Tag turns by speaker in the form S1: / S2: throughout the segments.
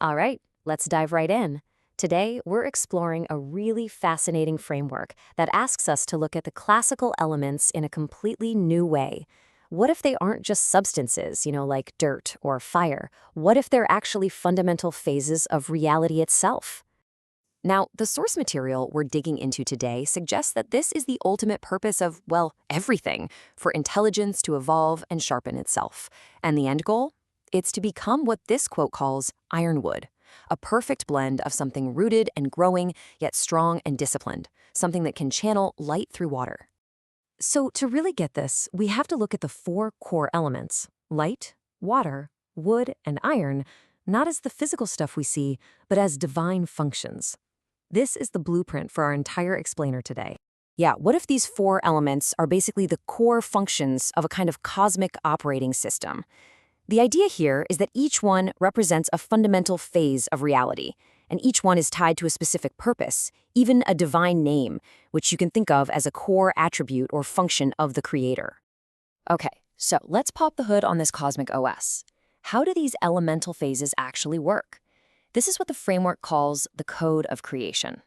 S1: All right, let's dive right in. Today, we're exploring a really fascinating framework that asks us to look at the classical elements in a completely new way. What if they aren't just substances, like dirt or fire? What if they're actually fundamental phases of reality itself? Now, the source material we're digging into today suggests that this is the ultimate purpose of, well, everything, for intelligence to evolve and sharpen itself. And the end goal? It's to become what this quote calls ironwood, a perfect blend of something rooted and growing, yet strong and disciplined, something that can channel light through water. So to really get this, we have to look at the four core elements: light, water, wood, and iron, not as the physical stuff we see, but as divine functions. This is the blueprint for our entire explainer today. Yeah, what if these four elements are basically the core functions of a kind of cosmic operating system? The idea here is that each one represents a fundamental phase of reality, and each one is tied to a specific purpose, even a divine name, which you can think of as a core attribute or function of the creator. Okay, so let's pop the hood on this cosmic OS. How do these elemental phases actually work? This is what the framework calls the code of creation.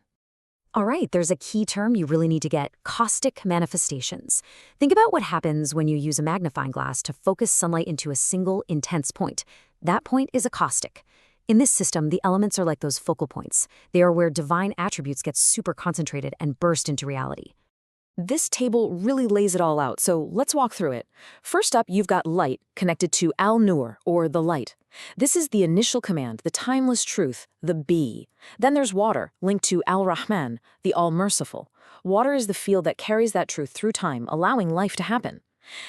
S1: All right, there's a key term you really need to get: caustic manifestations. Think about what happens when you use a magnifying glass to focus sunlight into a single intense point. That point is a caustic. In this system, the elements are like those focal points. They are where divine attributes get super concentrated and burst into reality. This table really lays it all out, so let's walk through it. First up, you've got light, connected to Al-Nur, or the light. This is the initial command, the timeless truth, the be. Then there's water, linked to Al-Rahman, the all-merciful. Water is the field that carries that truth through time, allowing life to happen.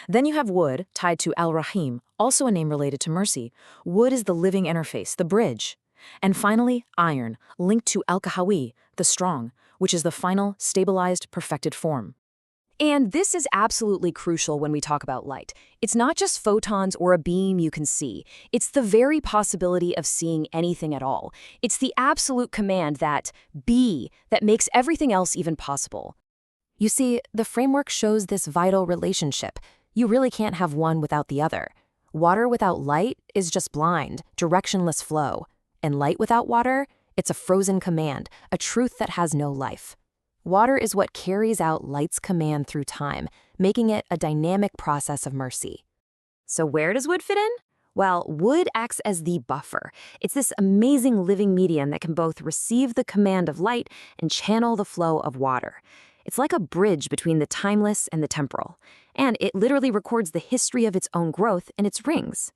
S1: Then you have wood, tied to Al-Rahim, also a name related to mercy. Wood is the living interface, the bridge. And finally, iron, linked to Al-Kahawi, the strong, which is the final, stabilized, perfected form. And this is absolutely crucial when we talk about light. It's not just photons or a beam you can see. It's the very possibility of seeing anything at all. It's the absolute command, that be, that makes everything else even possible. You see, the framework shows this vital relationship. You really can't have one without the other. Water without light is just blind, directionless flow. And light without water, it's a frozen command, a truth that has no life. Water is what carries out light's command through time, making it a dynamic process of mercy. So where does wood fit in? Well, wood acts as the buffer. It's this amazing living medium that can both receive the command of light and channel the flow of water. It's like a bridge between the timeless and the temporal, and it literally records the history of its own growth in its rings.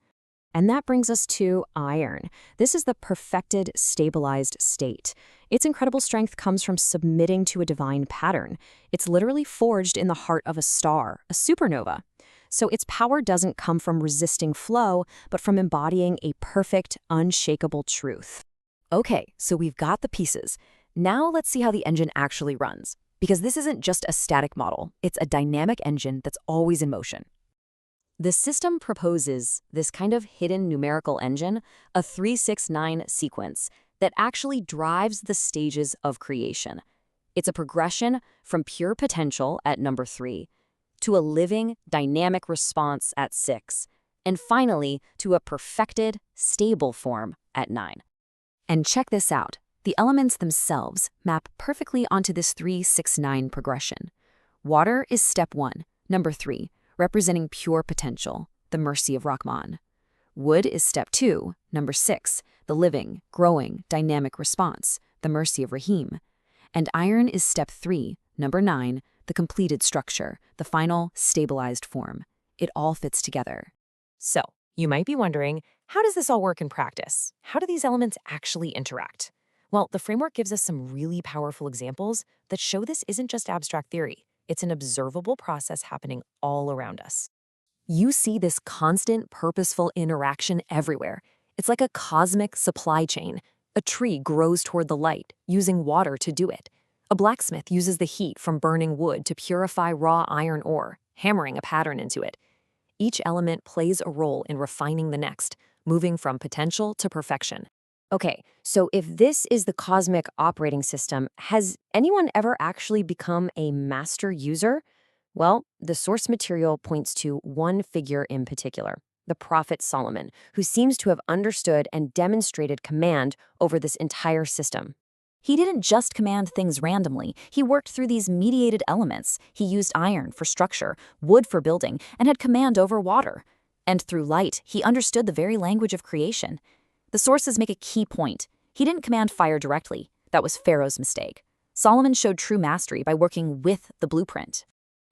S1: And that brings us to iron. This is the perfected, stabilized state. Its incredible strength comes from submitting to a divine pattern. It's literally forged in the heart of a star, a supernova. So its power doesn't come from resisting flow, but from embodying a perfect, unshakable truth. Okay, so we've got the pieces. Now let's see how the engine actually runs. Because this isn't just a static model, it's a dynamic engine that's always in motion. The system proposes this kind of hidden numerical engine, a 369 sequence, that actually drives the stages of creation. It's a progression from pure potential at number 3 to a living, dynamic response at 6, and finally to a perfected, stable form at 9. And check this out. The elements themselves map perfectly onto this 369 progression. Water is step 1, number 3, representing pure potential, the mercy of Rahman. Wood is step 2, number 6, the living, growing, dynamic response, the mercy of Rahim. And iron is step 3, number 9, the completed structure, the final, stabilized form. It all fits together.
S2: So, you might be wondering, how does this all work in practice? How do these elements actually interact? Well, the framework gives us some really powerful examples that show this isn't just abstract theory. It's an observable process happening all around us.
S1: You see this constant, purposeful interaction everywhere. It's like a cosmic supply chain. A tree grows toward the light, using water to do it. A blacksmith uses the heat from burning wood to purify raw iron ore, hammering a pattern into it. Each element plays a role in refining the next, moving from potential to perfection. Okay, so if this is the cosmic operating system, has anyone ever actually become a master user? Well, the source material points to one figure in particular, the prophet Solomon, who seems to have understood and demonstrated command over this entire system.
S3: He didn't just command things randomly. He worked through these mediated elements. He used iron for structure, wood for building, and had command over water. And through light, he understood the very language of creation. The sources make a key point. He didn't command fire directly. That was Pharaoh's mistake. Solomon showed true mastery by working with the blueprint.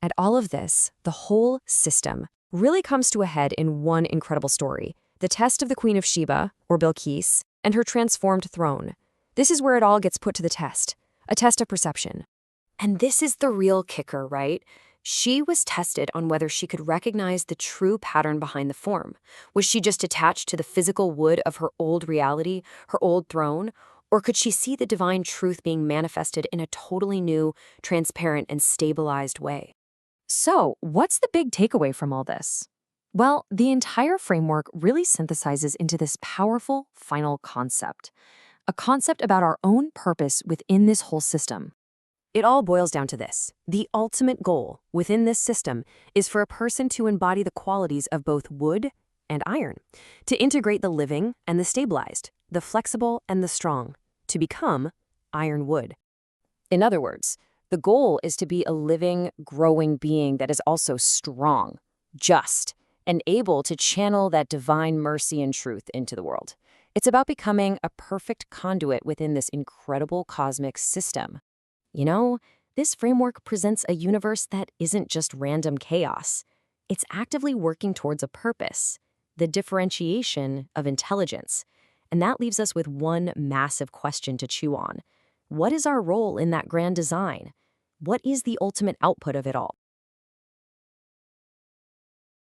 S1: At all of this, the whole system really comes to a head in one incredible story, the test of the Queen of Sheba, or Bilqis, and her transformed throne. This is where it all gets put to the test, a test of perception. And this is the real kicker, right? She was tested on whether she could recognize the true pattern behind the form. Was she just attached to the physical wood of her old reality, her old throne? Or could she see the divine truth being manifested in a totally new, transparent, and stabilized way? So, what's the big takeaway from all this? Well, the entire framework really synthesizes into this powerful final concept, a concept about our own purpose within this whole system. It all boils down to this. The ultimate goal within this system is for a person to embody the qualities of both wood and iron, to integrate the living and the stabilized, the flexible and the strong, to become iron wood. In other words, the goal is to be a living, growing being that is also strong, just, and able to channel that divine mercy and truth into the world. It's about becoming a perfect conduit within this incredible cosmic system. You know, this framework presents a universe that isn't just random chaos. It's actively working towards a purpose, the differentiation of intelligence. And that leaves us with one massive question to chew on. What is our role in that grand design? What is the ultimate output of it all?